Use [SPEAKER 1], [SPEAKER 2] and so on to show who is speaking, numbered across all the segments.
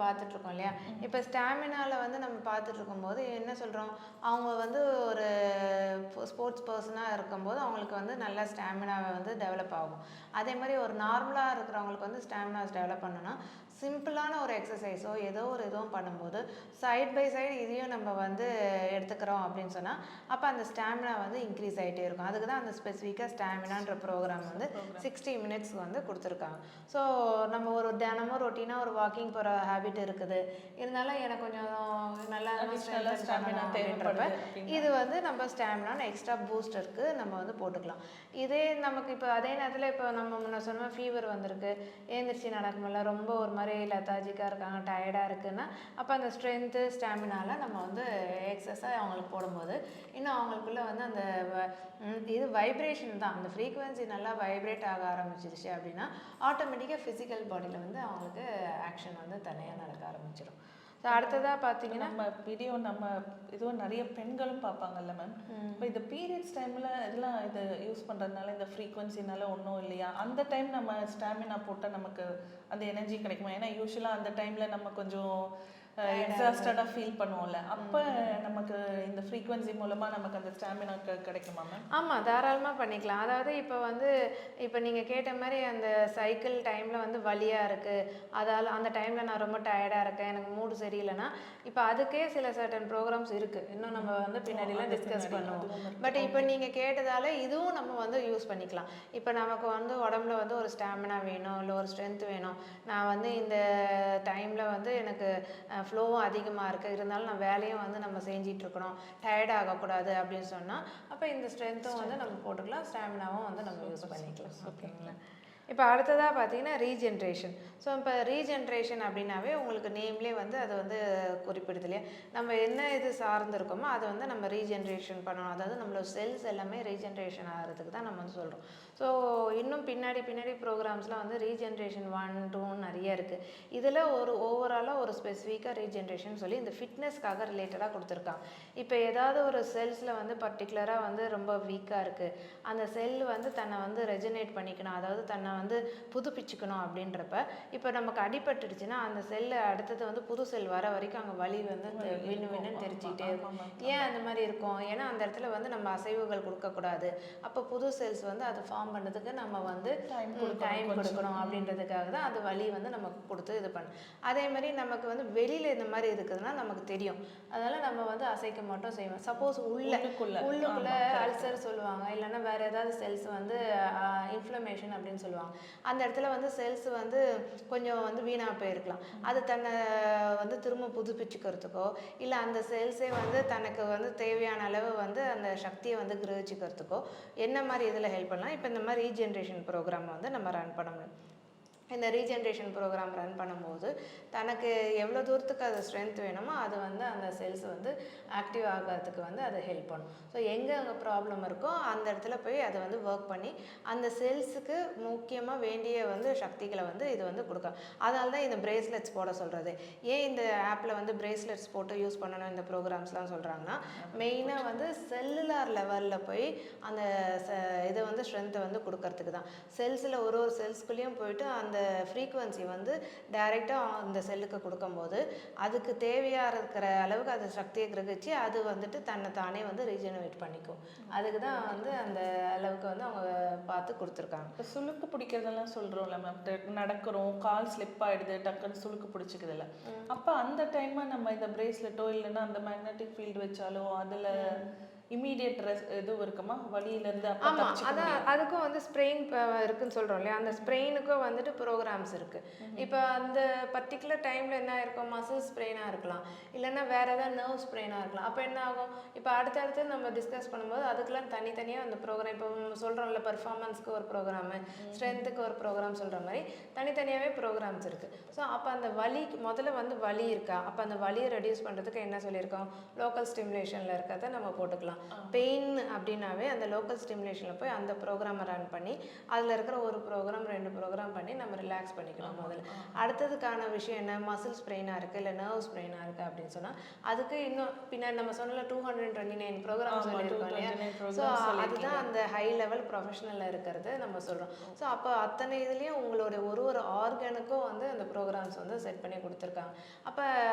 [SPEAKER 1] பார்த்துட்ருக்கோம் இல்லையா? இப்போ ஸ்டாமினாவில் வந்து நம்ம பார்த்துட்ருக்கும்போது என்ன சொல்கிறோம், அவங்க வந்து ஒரு ஸ்போர்ட்ஸ் பர்சனாக இருக்கும்போது அவங்களுக்கு வந்து நல்லா ஸ்டாமினாவை வந்து டெவலப் ஆகும். அதே மாதிரி ஒரு நார்மலாக இருக்கிறவங்களுக்கு வந்து ஸ்டாமினாஸ் டெவலப் பண்ணணும்னா சிம்பிளான ஒரு எக்ஸசைஸோ ஏதோ ஒரு இதுவும் பண்ணும்போது சைட் பை சைடு இதையும் நம்ம வந்து எடுத்துக்கிறோம் அப்படின்னு சொன்னால் அப்போ அந்த ஸ்டாமினா வந்து இன்க்ரீஸ் ஆகிட்டே இருக்கும். அதுக்கு தான் அந்த ஸ்பெசிஃபிக்காக ஸ்டாமினான்ற ப்ரோக்ராம் வந்து 60 மினிட்ஸ்க்கு வந்து கொடுத்துருக்காங்க. ஸோ நம்ம ஒரு தினமும் ரொட்டீனாக ஒரு வாக்கிங் போகிற ஹேபிட் இருக்குது, இருந்தாலும் எனக்கு கொஞ்சம் நல்லா ஸ்டாமினா தேவைப்படுறப்ப இது வந்து நம்ம ஸ்டாமினா எக்ஸ்ட்ரா பூஸ்டருக்கு நம்ம வந்து போட்டுக்கலாம். இதே நமக்கு இப்போ அதே நேரத்தில் இப்போ நம்ம முன்ன சொன்ன ஃபீவர் வந்திருக்கு, ஏந்திரிச்சு நடக்க முடியல, ரொம்ப ஒரு மாதிரி லெத்தாஜிக்காக இருக்காங்க, டயர்டாக இருக்குன்னா அப்போ அந்த ஸ்ட்ரென்த்து ஸ்டாமினாவில் நம்ம வந்து எக்ஸஸாக அவங்களுக்கு போடும்போது இன்னும் அவங்களுக்குள்ள வந்து அந்த இது வைப்ரேஷன் தான், அந்த ஃப்ரீக்குவென்சி நல்லா வைப்ரேட் ஆக ஆரம்பிச்சிருச்சு அப்படின்னா ஆட்டோமேட்டிக்காக ஃபிசிக்கல் பாடியில் வந்து அவங்களுக்கு ஆக்ஷன் வந்து தனியாக நடக்க ஆரம்பிச்சிடும். ஸோ அடுத்ததாக பார்த்தீங்கன்னா
[SPEAKER 2] நம்ம வீடியோ நம்ம இதுவும் நிறைய பெண்களும் பார்ப்பாங்கல்ல மேம். இப்போ இந்த பீரியட்ஸ் டைமில் இதெல்லாம் இது யூஸ் பண்ணுறதுனால இந்த ஃப்ரீக்வன்சினால ஒன்றும் இல்லையா? அந்த டைம் நம்ம ஸ்டாமினா போட்டால் நமக்கு அந்த எனர்ஜி கிடைக்குமா? ஏன்னா யூஸ்வலாக அந்த டைமில் நம்ம கொஞ்சம் எக்ஸாஸ்டடாக ஃபீல் பண்ணுவோம்ல, அப்போ நமக்கு இந்த ஃப்ரீக்வன்சி மூலமாக நமக்கு அந்த ஸ்டாமினா கிடைக்குமா மேம்?
[SPEAKER 1] ஆமாம், தாராளமாக பண்ணிக்கலாம். அதாவது இப்போ வந்து இப்போ நீங்கள் கேட்ட மாதிரி அந்த சைக்கிள் டைமில் வந்து வலியாக இருக்குது, அதால் அந்த டைமில் நான் ரொம்ப டயர்டாக இருக்கேன், எனக்கு மூடு சரியில்லைன்னா இப்போ அதுக்கே சில சர்டன் ப்ரோக்ராம்ஸ் இருக்குது, இன்னும் நம்ம வந்து பின்னாடிலாம் டிஸ்கஸ் பண்ணுவோம். பட் இப்போ நீங்கள் கேட்டதால் இதுவும் நம்ம வந்து யூஸ் பண்ணிக்கலாம். இப்போ நமக்கு வந்து உடம்புல வந்து ஒரு ஸ்டாமினா வேணும், இல்லை ஒரு ஸ்ட்ரென்த் வேணும், நான் வந்து இந்த டைமில் வந்து எனக்கு ஃப்ளோவும் அதிகமாக இருக்குது, இருந்தாலும் நான் வேலையும் வந்து நம்ம செஞ்சிட்ருக்கணும், டயர்ட் ஆகக்கூடாது அப்படின்னு சொன்னால் அப்போ இந்த ஸ்ட்ரென்த்தும் வந்து நம்ம போட்டுக்கலாம், ஸ்டாமினாவும் வந்து நம்ம யூஸ் பண்ணிக்கலாம். ஓகேங்களா? இப்போ அடுத்ததாக பார்த்தீங்கன்னா ரீஜென்ரேஷன். ஸோ இப்போ ரீஜென்ரேஷன் அப்படின்னாவே உங்களுக்கு நேம்லேயே வந்து அது வந்து குறிப்பிடுது இல்லையா, நம்ம என்ன இது சார்ந்திருக்கோமோ அதை வந்து நம்ம ரீஜென்ரேஷன் பண்ணணும். அதாவது நம்மளோட செல்ஸ் எல்லாமே ரீஜென்ரேஷன் ஆகிறதுக்கு தான் நம்ம வந்து சொல்கிறோம். ஸோ இன்னும் பின்னாடி ப்ரோக்ராம்ஸ்லாம் வந்து ரீஜென்ரேஷன் 1, 2 நிறைய இருக்குது. இதில் ஒரு ஓவராலாக ஒரு ஸ்பெசிஃபிக்காக ரீஜென்ரேஷன் சொல்லி இந்த ஃபிட்னஸ்க்காக ரிலேட்டடாக கொடுத்துருக்காங்க. இப்போ ஏதாவது ஒரு செல்ஸில் வந்து பர்டிகுலராக வந்து ரொம்ப வீக்காக இருக்குது, அந்த செல் வந்து தன்னை வந்து ரெஜனேட் பண்ணிக்கணும், அதாவது தன்னை வந்து புதுப்பிச்சுக்கணும் அப்படின்றப்ப இப்போ நமக்கு அடிபட்டுடுச்சுன்னா அந்த செல்லு அடுத்தது வந்து புது செல் வர வரைக்கும் அங்கே வலி வந்து வின்னு தெரிச்சுக்கிட்டே இருக்கும். ஏன் அந்த மாதிரி இருக்கும்? ஏன்னா அந்த இடத்துல வந்து நம்ம அசைவுகள் கொடுக்கக்கூடாது, அப்போ புது செல்ஸ் வந்து அது ஃபார்ம் பண்ணுறதுக்கு நம்ம வந்து டைம் கொடுக்கணும் அப்படின்றதுக்காக தான் அது வலி வந்து நமக்கு கொடுத்து இது பண்ணணும். அதே மாதிரி நமக்கு வந்து வெளியில் இந்த மாதிரி இருக்குதுன்னா நமக்கு தெரியும், அதனால் நம்ம வந்து அசைக்க மாட்டோம், செய்வோம். சப்போஸ் உள்ளுக்குள்ளே அல்சர் சொல்லுவாங்க, இல்லைன்னா வேறு ஏதாவது செல்ஸ் வந்து இன்ஃப்ளமேஷன் அப்படின்னு சொல்லுவாங்க, அந்த இடத்துல வந்து செல்ஸ் வந்து கொஞ்சம் வந்து வீணாக போயிருக்கலாம், அது தன்னை வந்து திரும்ப புதுப்பிச்சுக்கிறதுக்கோ இல்லை அந்த செல்ஸே வந்து தனக்கு வந்து தேவையான அளவு வந்து அந்த சக்தியை வந்து கிரகிச்சுக்கிறதுக்கோ என்ன மாதிரி இதில் ஹெல்ப் பண்ணலாம். இப்போ இந்த மாதிரி ரீஜென்ரேஷன் ப்ரோக்ராம் வந்து நம்ம ரன் பண்ண முடியும். இந்த ரீஜென்ரேஷன் ப்ரோக்ராம் ரன் பண்ணும்போது தனக்கு எவ்வளோ தூரத்துக்கு அது ஸ்ட்ரென்த் வேணுமோ அது வந்து அந்த செல்ஸ் வந்து ஆக்டிவ் ஆகிறதுக்கு வந்து அது ஹெல்ப் பண்ணும். ஸோ எங்கே அங்கே ப்ராப்ளம் இருக்கோ அந்த இடத்துல போய் அதை வந்து ஒர்க் பண்ணி அந்த செல்ஸுக்கு முக்கியமாக வேண்டிய வந்து சக்திகளை வந்து இது வந்து கொடுக்கும். அதனால தான் இந்த பிரேஸ்லெட்ஸ் போட சொல்கிறது. ஏன் இந்த ஆப்பில் வந்து பிரேஸ்லெட்ஸ் போட்டு யூஸ் பண்ணணும் இந்த ப்ரோக்ராம்ஸ்லாம் சொல்கிறாங்கன்னா, மெயினாக வந்து செல்லுலார் லெவலில் போய் அந்த இதை வந்து ஸ்ட்ரென்த்தை வந்து கொடுக்கறதுக்கு தான். செல்ஸில் ஒரு செல்ஸ்குள்ளேயும் போயிட்டு அந்த ஃப்ரீக்குவன்சி வந்து டைரெக்டாக அந்த செல்லுக்கு கொடுக்கும்போது அதுக்கு தேவையாக இருக்கிற அளவுக்கு அது சக்தியை கிரகிச்சு அது வந்துட்டு தன்னை தானே வந்து ரீஜெனரேட் பண்ணிக்கும். அதுக்கு தான் வந்து அந்த அளவுக்கு வந்து அவங்க பார்த்து கொடுத்துருக்காங்க.
[SPEAKER 2] இப்போ சுளுக்கு பிடிக்கிறதெல்லாம் சொல்கிறோம்ல மேம், நடக்கிறோம், கால் ஸ்லிப் ஆகிடுது, டக்குன்னு சுளுக்கு பிடிச்சிக்குதுல்ல, அப்போ அந்த டைமாக நம்ம இந்த பிரேஸ்லெட்டோ இல்லைன்னா அந்த மேக்னெட்டிக் ஃபீல்டு வச்சாலோ அதில் இமீடியட் எதுவும் இருக்குமா வலியிலேருந்து?
[SPEAKER 1] ஆமாம், அதான் அதுக்கும் வந்து ஸ்ப்ரெயின் இருக்குதுன்னு சொல்கிறோம் இல்லையா, அந்த ஸ்ப்ரெயினுக்கும் வந்துட்டு ப்ரோக்ராம்ஸ் இருக்குது. இப்போ அந்த பர்டிகுலர் டைமில் என்ன இருக்கும், மசில் ஸ்ப்ரெயினாக இருக்கலாம், இல்லைன்னா வேறு ஏதாவது நர்வ் ஸ்ப்ரெயினாக இருக்கலாம். அப்போ என்ன ஆகும், இப்போ அடுத்தடுத்து நம்ம டிஸ்கஸ் பண்ணும்போது அதுக்கெலாம் தனித்தனியாக அந்த ப்ரோக்ராம், இப்போ சொல்கிறோம்ல பர்ஃபார்மன்ஸ்க்கு ஒரு ப்ரோக்ராமு, ஸ்ட்ரென்த்துக்கு ஒரு ப்ரோக்ராம் சொல்கிற மாதிரி தனித்தனியாகவே ப்ரோக்ராம்ஸ் இருக்குது. ஸோ அப்போ அந்த வலிக்கு முதல்ல வந்து வலி இருக்கா, அப்போ அந்த வலியை ரெடியூஸ் பண்ணுறதுக்கு என்ன சொல்லியிருக்கோம், லோக்கல் ஸ்டிமுலேஷனில் இருக்கிறத நம்ம போட்டுக்கலாம். சொல்லலாம். பெயின் அப்படின்னாவே அந்த லோக்கல் ஸ்டிமுலேஷனில் போய் அந்த ப்ரோக்ராமை ரன் பண்ணி அதில் இருக்கிற ஒரு ப்ரோக்ராம் 2 ப்ரோக்ராம் பண்ணி நம்ம ரிலாக்ஸ் பண்ணிக்கணும் முதல்ல. அடுத்ததுக்கான விஷயம் என்ன, மசில் ஸ்ப்ரெயினாக இருக்குது இல்லை நர்வ் ஸ்ப்ரெயினாக இருக்குது அப்படின்னு சொன்னால் அதுக்கு இன்னும் பின்னாடி நம்ம சொன்னல 229 ப்ரோக்ராம் சொல்லியிருக்கோம் இல்லையா. ஸோ அதுதான் அந்த ஹை லெவல் ப்ரொஃபஷனலில் இருக்கிறது நம்ம சொல்கிறோம். ஸோ அப்போ அத்தனை இதுலேயும் உங்களோட ஒரு ஆர்கனுக்கும் வந்து அந்த ப்ரோக்ராம்ஸ் வந்து செட் பண்ணி கொடுத்துருக்காங்க. அப்போ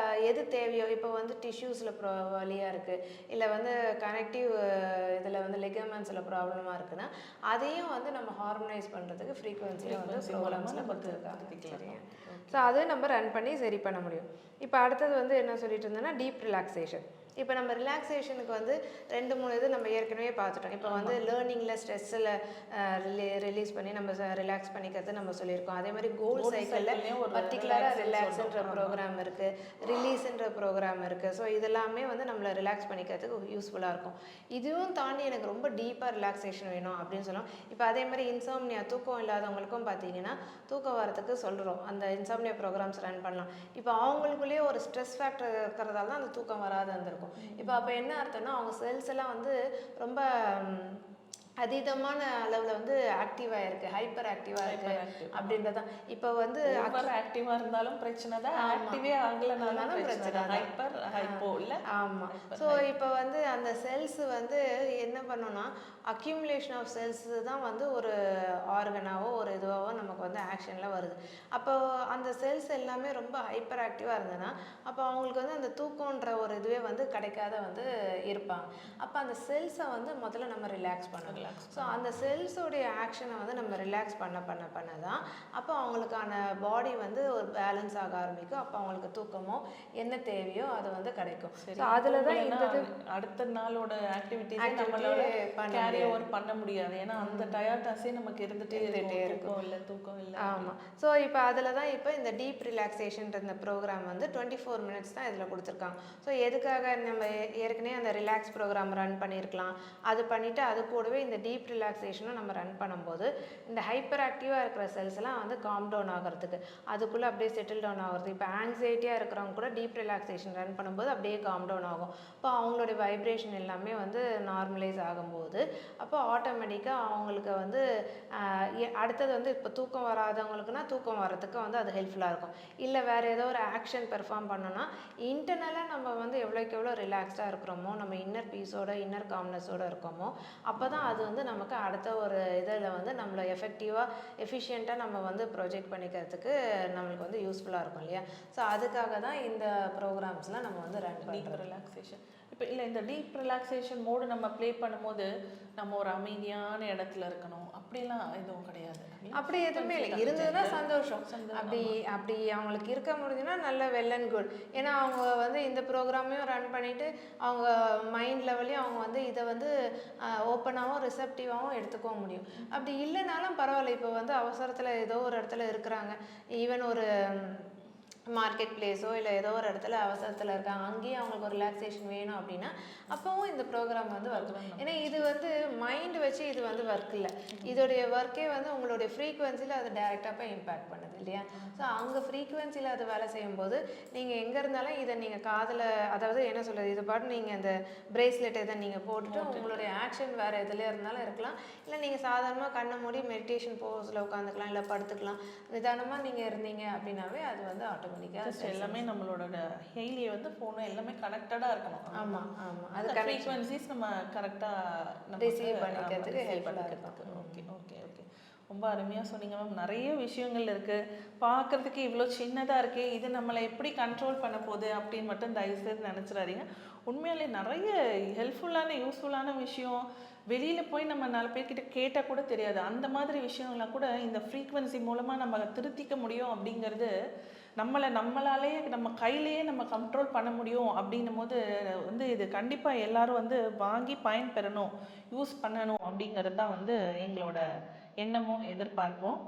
[SPEAKER 1] எது தேவையோ, இப்போ வந்து டிஷ்யூஸில் வலியாக இருக்குது இல்லை வந்து கனெக்டிவ் இதில் வந்து லிகமெண்ட்ஸில் ப்ராப்ளமாக இருக்குன்னா அதையும் வந்து நம்ம ஹார்மோனைஸ் பண்ணுறதுக்கு ஃப்ரீக்வன்சியில் வந்து ப்ரோக்ராம்ஸில் கொடுத்துருக்காங்க. சரியா? ஸோ அதை நம்ம ரன் பண்ணி சரி பண்ண முடியும். இப்போ அடுத்தது வந்து என்ன சொல்லிட்டு இருந்தோன்னா டீப் ரிலாக்ஸேஷன். இப்போ நம்ம ரிலாக்ஸேஷனுக்கு வந்து 2-3 இது நம்ம ஏற்கனவே பார்த்துட்டோம். இப்போ வந்து லேர்னிங்கில் ஸ்ட்ரெஸ்ஸில் ரிலீஸ் பண்ணி நம்ம ரிலாக்ஸ் பண்ணிக்கிறது நம்ம சொல்லியிருக்கோம். அதே மாதிரி கோல் சைக்கிளில் பர்டிகுலராக ரிலாக்ஸ்ன்ற ப்ரோக்ராம் இருக்குது, ரிலீஸ்ன்ற ப்ரோக்ராம் இருக்குது. ஸோ இதெல்லாமே வந்து நம்மளை ரிலாக்ஸ் பண்ணிக்கிறதுக்கு யூஸ்ஃபுல்லாக இருக்கும். இதுவும் தாண்டி எனக்கு ரொம்ப டீப்பாக ரிலாக்ஸேஷன் வேணும் அப்படின்னு சொல்லலாம். இப்போ அதே மாதிரி இன்சாம்னியா தூக்கம் இல்லாதவங்களுக்கும் பார்த்தீங்கன்னா தூக்கம் வரத்துக்கு சொல்கிறோம், அந்த இன்சாம்னியா ப்ரோக்ராம்ஸ் ரன் பண்ணலாம். இப்போ அவங்களுக்குள்ளேயே ஒரு ஸ்ட்ரெஸ் ஃபேக்டர் இருக்கிறதால தான் அந்த தூக்கம் வராது இருந்திருக்கும். இப்போ அப்போ என்ன அர்த்தம்னா அவங்க செல்ஸ் எல்லாம் வந்து ரொம்ப அதீதமான அளவில் வந்து ஆக்டிவாக இருக்குது, ஹைப்பர் ஆக்டிவாக இருக்குது அப்படின்றதான். இப்போ வந்து
[SPEAKER 2] ஆக்டிவாக இருந்தாலும் பிரச்சனை தான், ஆக்டிவே ஆகலைனாலும் பிரச்சனை, ஹைப்பர் ஹைப்போ இல்லை.
[SPEAKER 1] ஆமாம். ஸோ இப்போ வந்து அந்த செல்ஸ் வந்து என்ன பண்ணோன்னா அக்யூமுலேஷன் ஆஃப் செல்ஸ் தான் வந்து ஒரு ஆர்கனாவோ ஒரு இதுவாகவோ நமக்கு வந்து ஆக்ஷனில் வருது. அப்போ அந்த செல்ஸ் எல்லாமே ரொம்ப ஹைப்பர் ஆக்டிவாக இருந்ததுன்னா அப்போ அவங்களுக்கு வந்து அந்த தூக்கன்ற ஒரு இதுவே வந்து கிடைக்காத வந்து இருப்பாங்க. அப்போ அந்த செல்ஸை வந்து முதல்ல நம்ம ரிலாக்ஸ் பண்ணலாம். ஸோ அந்த செல்ஸோடைய ஆக்ஷனை வந்து நம்ம ரிலாக்ஸ் பண்ண தான் அப்போ அவங்களுக்கான பாடி வந்து ஒரு பேலன்ஸ் ஆக ஆரம்பிக்கும். அப்போ அவங்களுக்கு தூக்கமோ என்ன தேவையோ அது வந்து கிடைக்கும். ஸோ அதில் தான் இந்த
[SPEAKER 2] அடுத்த நாளோட ஆக்டிவிட்டிஸே நம்மளால கேரி ஓவர் பண்ண முடியாது. ஏன்னா அந்த டயர்ட்னஸே நமக்கு இருந்துகிட்டே இருக்கும், இல்லை தூக்கம் இல்லை.
[SPEAKER 1] ஆமாம். ஸோ இப்போ அதில் தான் இப்போ இந்த டீப் ரிலாக்ஸேஷன்ற இந்த ப்ரோக்ராம் வந்து 24 மினிட்ஸ் தான் இதில் கொடுத்துருக்காங்க. ஸோ எதுக்காக நம்ம ஏற்கனவே அந்த ரிலாக்ஸ் ப்ரோக்ராம் ரன் பண்ணியிருக்கலாம், அது பண்ணிவிட்டு அது கூடவே இந்த டீப் ரிலாக்ஸேஷனும் நம்ம ரன் பண்ணும்போது இந்த ஹைப்பர் ஆக்டிவாக இருக்கிற செல்ஸ் எல்லாம் வந்து காம் டவுன் ஆகிறதுக்கு, அதுக்குள்ளே அப்படியே செட்டில் டவுன் ஆகிறது. இப்போ ஆங்ஸைட்டியாக இருக்கிறவங்க கூட டீப் ரிலாக்ஸேஷன் ரன் பண்ணும்போது அப்படியே காம் டவுன் ஆகும். இப்போ அவங்களுடைய வைப்ரேஷன் எல்லாமே வந்து நார்மலைஸ் ஆகும்போது அப்போ ஆட்டோமேட்டிக்காக அவங்களுக்கு வந்து அடுத்தது வந்து இப்போ தூக்கம் வராதவங்களுக்குன்னா தூக்கம் வர்றதுக்கு வந்து அது ஹெல்ப்ஃபுல்லாக இருக்கும். இல்லை வேறு ஏதோ ஒரு ஆக்ஷன் பெர்ஃபார்ம் பண்ணோன்னா இன்டர்னலாக நம்ம வந்து எவ்வளோக்கு எவ்வளோ ரிலாக்ஸ்டாக இருக்கிறோமோ, நம்ம இன்னர் பீஸோட இன்னர் காம்னஸோடு இருக்கோமோ அப்போ தான் அது வந்து நமக்கு அடுத்த ஒரு இதில் வந்து நம்மளை எஃபெக்டிவாக எஃபிஷியண்ட்டாக நம்ம வந்து ப்ரொஜெக்ட் பண்ணிக்கிறதுக்கு நம்மளுக்கு வந்து யூஸ்ஃபுல்லாக இருக்கும் இல்லையா. ஸோ அதுக்காக தான் இந்த ப்ரோக்ராம்ஸ்லாம் நம்ம வந்து ரன் பண்ணுறோம்.
[SPEAKER 2] ரிலாக்ஸேஷன் இப்போ இல்லை இந்த டீப் ரிலாக்ஸேஷன் மோடு நம்ம ப்ளே பண்ணும்போது நம்ம ஒரு அமைதியான இடத்துல இருக்கணும் அப்படிலாம் எதுவும் கிடையாது.
[SPEAKER 1] அப்படி எதுவுமே இல்லை, இருந்ததுன்னா சந்தோஷம். அப்படி அவங்களுக்கு இருக்க முடியுதுன்னா நல்ல வெல் அண்ட் குட். ஏன்னா அவங்க வந்து இந்த ப்ரோக்ராமையும் ரன் பண்ணிவிட்டு அவங்க மைண்ட் லெவலையும் அவங்க வந்து இதை வந்து ஓப்பனாகவும் ரிசப்டிவாகவும் எடுத்துக்கவும் முடியும். அப்படி இல்லைனாலும் பரவாயில்ல. இப்போ வந்து அவசரத்தில் ஏதோ ஒரு இடத்துல இருக்கிறாங்க, ஈவன் ஒரு மார்க்கெட் பிளேஸோ இல்லை ஏதோ ஒரு இடத்துல அவசரத்தில் இருக்காங்க, அங்கேயும் அவங்களுக்கு ஒரு ரிலாக்ஸேஷன் வேணும் அப்படின்னா அப்போவும் இந்த ப்ரோக்ராம் வந்து ஒர்க். ஏன்னா இது வந்து மைண்டு வச்சு இது வந்து ஒர்க் இல்லை, இதோடைய ஒர்க்கே வந்து உங்களுடைய ஃப்ரீக்குவென்சியில் அது டைரெக்டாக போய் இம்பேக்ட் பண்ணுது இல்லையா. ஸோ அங்கே ஃப்ரீக்குவென்சியில் அது வேலை செய்யும்போது நீங்கள் எங்கே இருந்தாலும் இதை நீங்கள் காதில், அதாவது என்ன சொல்கிறது, இது பாட்டு நீங்கள் அந்த பிரேஸ்லெட் இதை நீங்கள் போட்டுட்டு உங்களுடைய ஆக்ஷன் வேறு எதுலேயே இருந்தாலும் இருக்கலாம். இல்லை நீங்கள் சாதாரணமாக கண்ணை மூடி மெடிடேஷன் போஸில் உட்காந்துக்கலாம், இல்லை படுத்துக்கலாம். நிதானமாக நீங்கள் இருந்தீங்க அப்படின்னாவே அது வந்து ஆட்டோமேட்டிக்காக
[SPEAKER 2] எல்லாமே நம்மளோட ஹெயிலியை வந்து ஃபோனும் எல்லாமே கனெக்டடாக இருக்கணும்.
[SPEAKER 1] ஆமாம் ஆமாம், அது
[SPEAKER 2] ஃப்ரீக்வன்சிஸ் நம்ம கரெக்டாக
[SPEAKER 1] ரிசீவ் பண்ணிக்கிறதுக்கு ஹெல்ப்ஃபுல்லாக இருக்கும்.
[SPEAKER 2] ஓகே ஓகே ஓகே, ரொம்ப அருமையாக சொன்னீங்க மேம். நிறைய விஷயங்கள் இருக்குது, பார்க்குறதுக்கு இவ்வளோ சின்னதாக இருக்குது, இது நம்மளை எப்படி கண்ட்ரோல் பண்ண போகுது அப்படின்னு மட்டும் தயவுசெய்து நினச்சிடாதீங்க. உண்மையாலே நிறைய ஹெல்ப்ஃபுல்லான யூஸ்ஃபுல்லான விஷயம் வெளியில் போய் நம்ம 4 பேர்கிட்ட கேட்டால் கூட தெரியாது. அந்த மாதிரி விஷயங்கள்லாம் கூட இந்த ஃப்ரீக்வன்சி மூலமாக நம்ம திருத்திக்க முடியும். அப்படிங்கிறது நம்மளாலேயே நம்ம கையிலேயே நம்ம கண்ட்ரோல் பண்ண முடியும். அப்படின்னும் போது வந்து இது கண்டிப்பாக எல்லாரும் வந்து வாங்கி பயன்பெறணும், யூஸ் பண்ணணும் அப்படிங்கிறது தான் வந்து எங்களோட எண்ணமும் எதிர்பார்ப்போம்.